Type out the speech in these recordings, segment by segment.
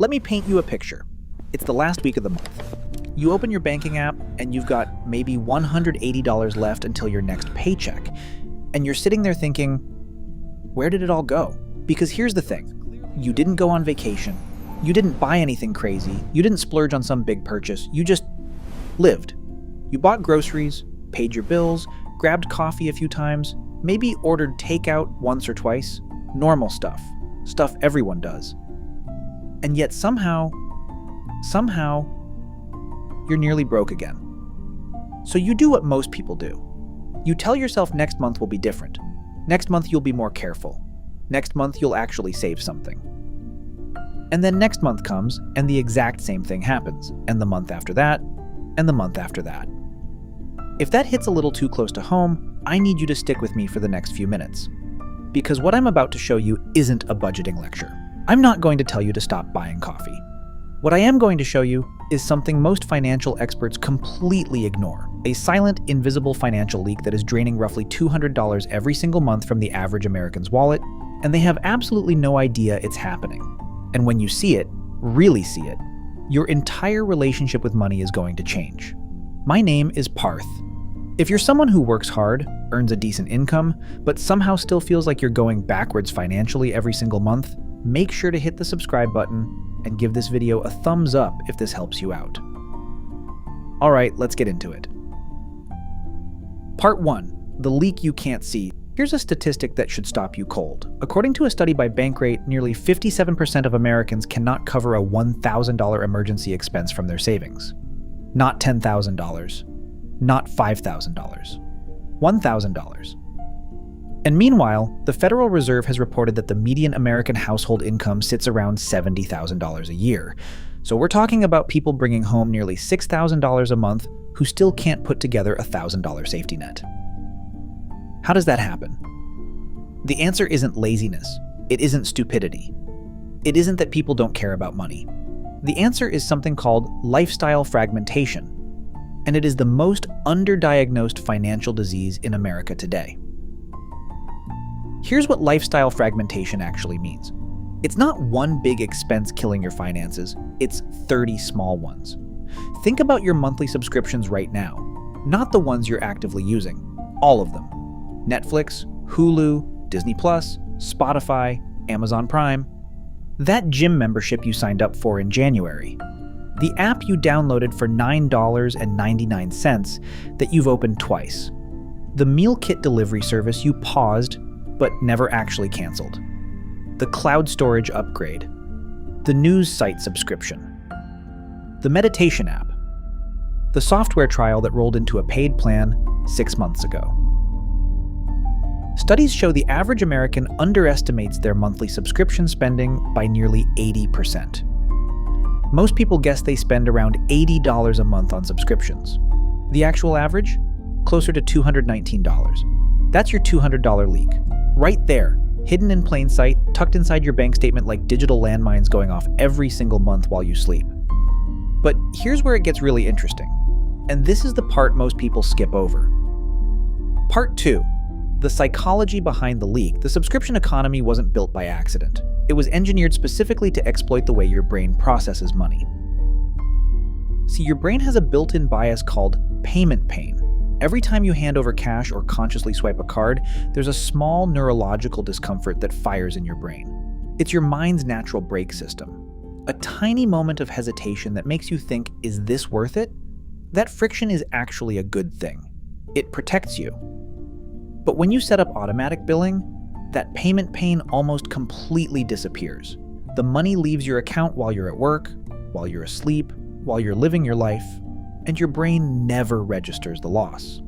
Let me paint you a picture. It's the last week of the month. You open your banking app and you've got maybe $180 left until your next paycheck. And you're sitting there thinking, where did it all go? Because here's the thing. You didn't go on vacation. You didn't buy anything crazy. You didn't splurge on some big purchase. You just lived. You bought groceries, paid your bills, grabbed coffee a few times, maybe ordered takeout once or twice. Normal stuff. Stuff everyone does. And yet somehow, you're nearly broke again. So you do what most people do. You tell yourself next month will be different. Next month you'll be more careful. Next month you'll actually save something. And then next month comes and the exact same thing happens, and the month after that, and the month after that. If that hits a little too close to home, I need you to stick with me for the next few minutes. Because what I'm about to show you isn't a budgeting lecture. I'm not going to tell you to stop buying coffee. What I am going to show you is something most financial experts completely ignore. A silent, invisible financial leak that is draining roughly $200 every single month from the average American's wallet, and they have absolutely no idea it's happening. And when you see it, really see it, your entire relationship with money is going to change. My name is Parth. If you're someone who works hard, earns a decent income, but somehow still feels like you're going backwards financially every single month, make sure to hit the subscribe button and give this video a thumbs up if this helps you out. All right, let's get into it. Part 1, the leak you can't see. Here's a statistic that should stop you cold. According to a study by Bankrate, nearly 57% of Americans cannot cover a $1,000 emergency expense from their savings. Not $10,000, not $5,000, $1,000. And meanwhile, the Federal Reserve has reported that the median American household income sits around $70,000 a year. So we're talking about people bringing home nearly $6,000 a month who still can't put together a $1,000 safety net. How does that happen? The answer isn't laziness. It isn't stupidity. It isn't that people don't care about money. The answer is something called lifestyle fragmentation, and it is the most underdiagnosed financial disease in America today. Here's what lifestyle fragmentation actually means. It's not one big expense killing your finances, it's 30 small ones. Think about your monthly subscriptions right now, not the ones you're actively using, all of them. Netflix, Hulu, Disney+, Spotify, Amazon Prime. That gym membership you signed up for in January. The app you downloaded for $9.99 that you've opened twice. The meal kit delivery service you paused but never actually canceled. The cloud storage upgrade. The news site subscription. The meditation app. The software trial that rolled into a paid plan 6 months ago. Studies show the average American underestimates their monthly subscription spending by nearly 80%. Most people guess they spend around $80 a month on subscriptions. The actual average? Closer to $219. That's your $200 leak. Right there, hidden in plain sight, tucked inside your bank statement like digital landmines going off every single month while you sleep. But here's where it gets really interesting. And this is the part most people skip over. Part 2. The psychology behind the leak. The subscription economy wasn't built by accident. It was engineered specifically to exploit the way your brain processes money. See, your brain has a built-in bias called payment pain. Every time you hand over cash or consciously swipe a card, there's a small neurological discomfort that fires in your brain. It's your mind's natural brake system. A tiny moment of hesitation that makes you think, is this worth it? That friction is actually a good thing. It protects you. But when you set up automatic billing, that payment pain almost completely disappears. The money leaves your account while you're at work, while you're asleep, while you're living your life, and your brain never registers the loss.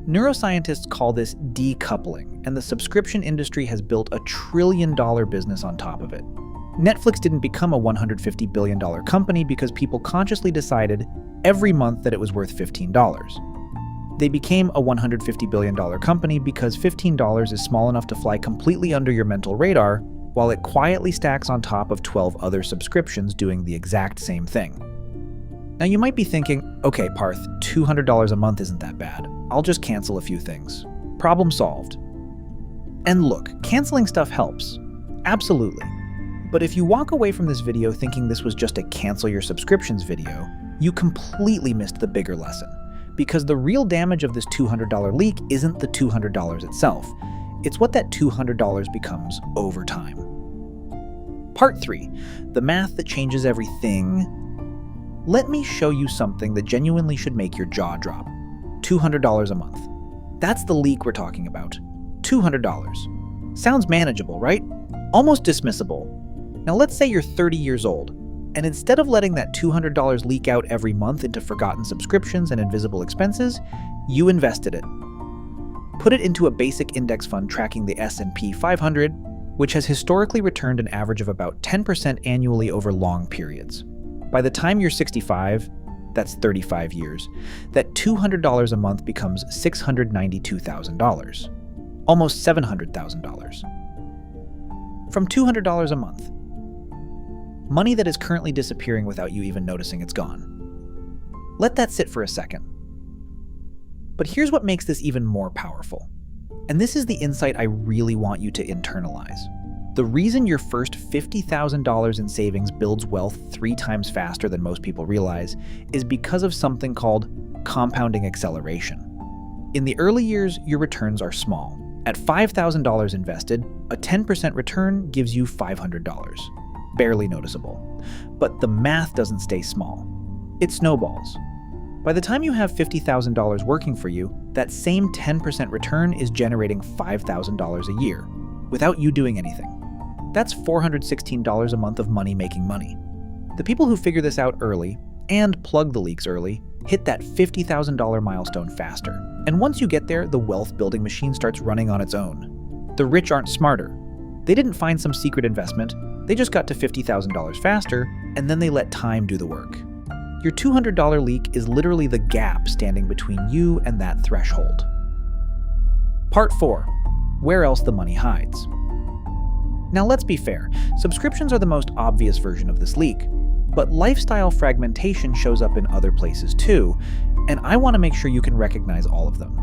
Neuroscientists call this decoupling, and the subscription industry has built a $1 trillion business on top of it. Netflix didn't become a $150 billion company because people consciously decided every month that it was worth $15. They became a $150 billion company because $15 is small enough to fly completely under your mental radar, while it quietly stacks on top of 12 other subscriptions doing the exact same thing. Now you might be thinking, okay Parth, $200 a month isn't that bad. I'll just cancel a few things. Problem solved. And look, canceling stuff helps. Absolutely. But if you walk away from this video thinking this was just a cancel your subscriptions video, you completely missed the bigger lesson. Because the real damage of this $200 leak isn't the $200 itself. It's what that $200 becomes over time. Part 3, the math that changes everything. Let me show you something that genuinely should make your jaw drop. $200 a month. That's the leak we're talking about. $200. Sounds manageable, right? Almost dismissible. Now let's say you're 30 years old, and instead of letting that $200 leak out every month into forgotten subscriptions and invisible expenses, you invested it. Put it into a basic index fund tracking the S&P 500, which has historically returned an average of about 10% annually over long periods. By the time you're 65, that's 35 years, that $200 a month becomes $692,000, almost $700,000. From $200 a month. Money that is currently disappearing without you even noticing it's gone. Let that sit for a second. But here's what makes this even more powerful. And this is the insight I really want you to internalize. The reason your first $50,000 in savings builds wealth 3 times faster than most people realize is because of something called compounding acceleration. In the early years, your returns are small. At $5,000 invested, a 10% return gives you $500. Barely noticeable. But the math doesn't stay small. It snowballs. By the time you have $50,000 working for you, that same 10% return is generating $5,000 a year, without you doing anything. That's $416 a month of money making money. The people who figure this out early, and plug the leaks early, hit that $50,000 milestone faster. And once you get there, the wealth building machine starts running on its own. The rich aren't smarter. They didn't find some secret investment, they just got to $50,000 faster, and then they let time do the work. Your $200 leak is literally the gap standing between you and that threshold. Part 4, where else the money hides. Now let's be fair, subscriptions are the most obvious version of this leak, but lifestyle fragmentation shows up in other places too, and I want to make sure you can recognize all of them.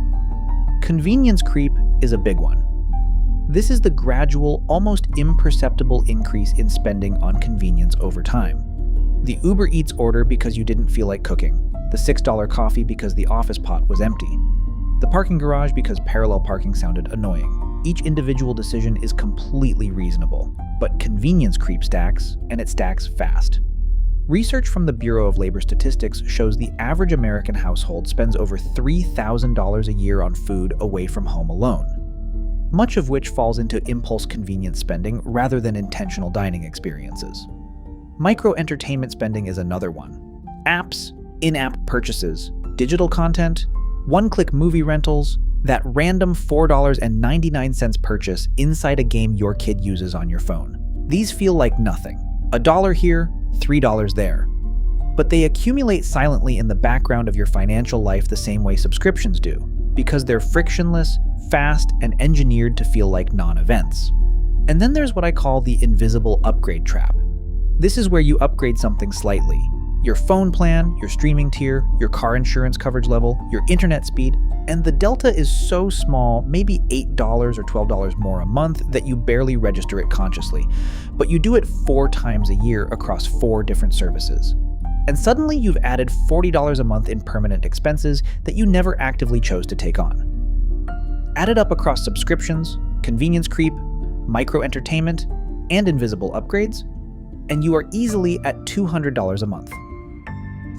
Convenience creep is a big one. This is the gradual, almost imperceptible increase in spending on convenience over time. The Uber Eats order because you didn't feel like cooking, the $6 coffee because the office pot was empty, the parking garage because parallel parking sounded annoying. Each individual decision is completely reasonable, but convenience creep stacks, and it stacks fast. Research from the Bureau of Labor Statistics shows the average American household spends over $3,000 a year on food away from home alone, much of which falls into impulse convenience spending rather than intentional dining experiences. Micro-entertainment spending is another one. Apps, in-app purchases, digital content, one-click movie rentals, that random $4.99 purchase inside a game your kid uses on your phone. These feel like nothing. $1 here, $3 there. But they accumulate silently in the background of your financial life the same way subscriptions do, because they're frictionless, fast, and engineered to feel like non-events. And then there's what I call the invisible upgrade trap. This is where you upgrade something slightly. Your phone plan, your streaming tier, your car insurance coverage level, your internet speed, and the delta is so small, maybe $8 or $12 more a month, that you barely register it consciously. But you do it 4 times a year across 4 different services. And suddenly you've added $40 a month in permanent expenses that you never actively chose to take on. Added up across subscriptions, convenience creep, micro-entertainment, and invisible upgrades, and you are easily at $200 a month.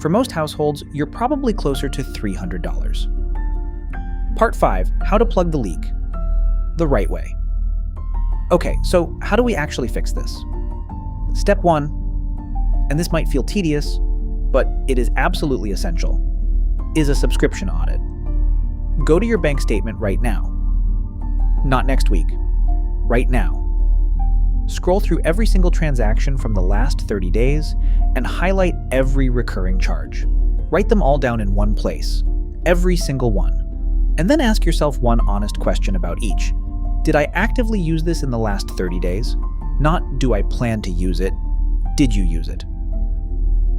For most households, you're probably closer to $300. Part 5, how to plug the leak the right way. Okay, so how do we actually fix this? Step 1, and this might feel tedious, but it is absolutely essential, is a subscription audit. Go to your bank statement right now. Not next week. Right now. Scroll through every single transaction from the last 30 days and highlight every recurring charge. Write them all down in one place, every single one. And then ask yourself one honest question about each. Did I actively use this in the last 30 days? Not, do I plan to use it? Did you use it?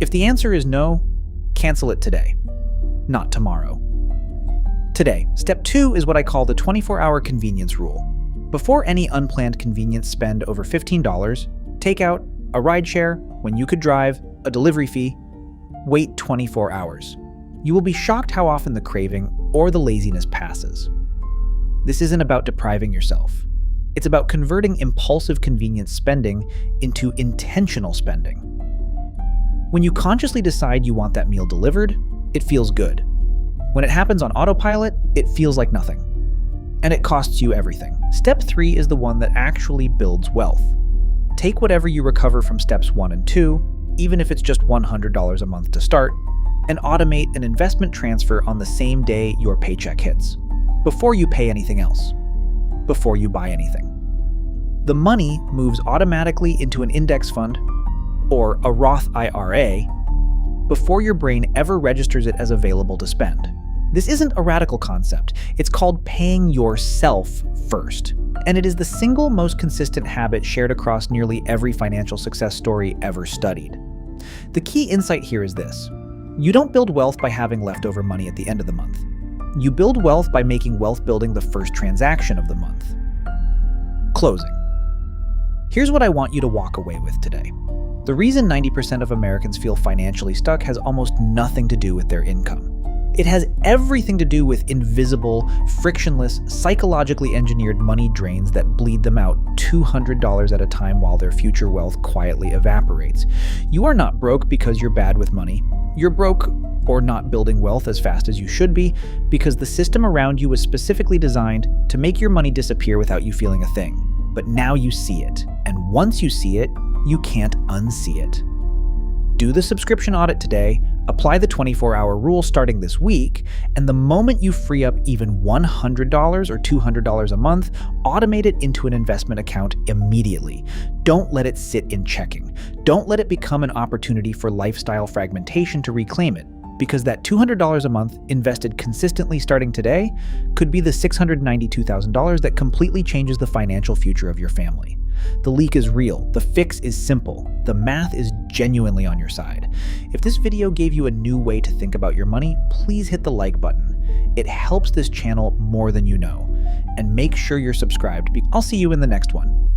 If the answer is no, cancel it today, not tomorrow. Today, step 2 is what I call the 24-hour convenience rule. Before any unplanned convenience spend over $15, Takeout, a rideshare, when you could drive, a delivery fee, wait 24 hours. You will be shocked how often the craving or the laziness passes. This isn't about depriving yourself. It's about converting impulsive convenience spending into intentional spending. When you consciously decide you want that meal delivered, it feels good. When it happens on autopilot, it feels like nothing. And it costs you everything. Step 3 is the one that actually builds wealth. Take whatever you recover from steps 1 and 2, even if it's just $100 a month to start, and automate an investment transfer on the same day your paycheck hits, before you pay anything else, before you buy anything. The money moves automatically into an index fund or a Roth IRA before your brain ever registers it as available to spend. This isn't a radical concept. It's called paying yourself first. And it is the single most consistent habit shared across nearly every financial success story ever studied. The key insight here is this: you don't build wealth by having leftover money at the end of the month. You build wealth by making wealth building the first transaction of the month. Closing. Here's what I want you to walk away with today. The reason 90% of Americans feel financially stuck has almost nothing to do with their income. It has everything to do with invisible, frictionless, psychologically engineered money drains that bleed them out $200 at a time while their future wealth quietly evaporates. You are not broke because you're bad with money. You're broke or not building wealth as fast as you should be because the system around you was specifically designed to make your money disappear without you feeling a thing. But now you see it, and once you see it, you can't unsee it. Do the subscription audit today, apply the 24-hour rule starting this week, and the moment you free up even $100 or $200 a month, automate it into an investment account immediately. Don't let it sit in checking. Don't let it become an opportunity for lifestyle fragmentation to reclaim it, because that $200 a month invested consistently starting today could be the $692,000 that completely changes the financial future of your family. The leak is real, the fix is simple, the math is genuinely on your side. If this video gave you a new way to think about your money, please hit the like button. It helps this channel more than you know. And make sure you're subscribed. I'll see you in the next one.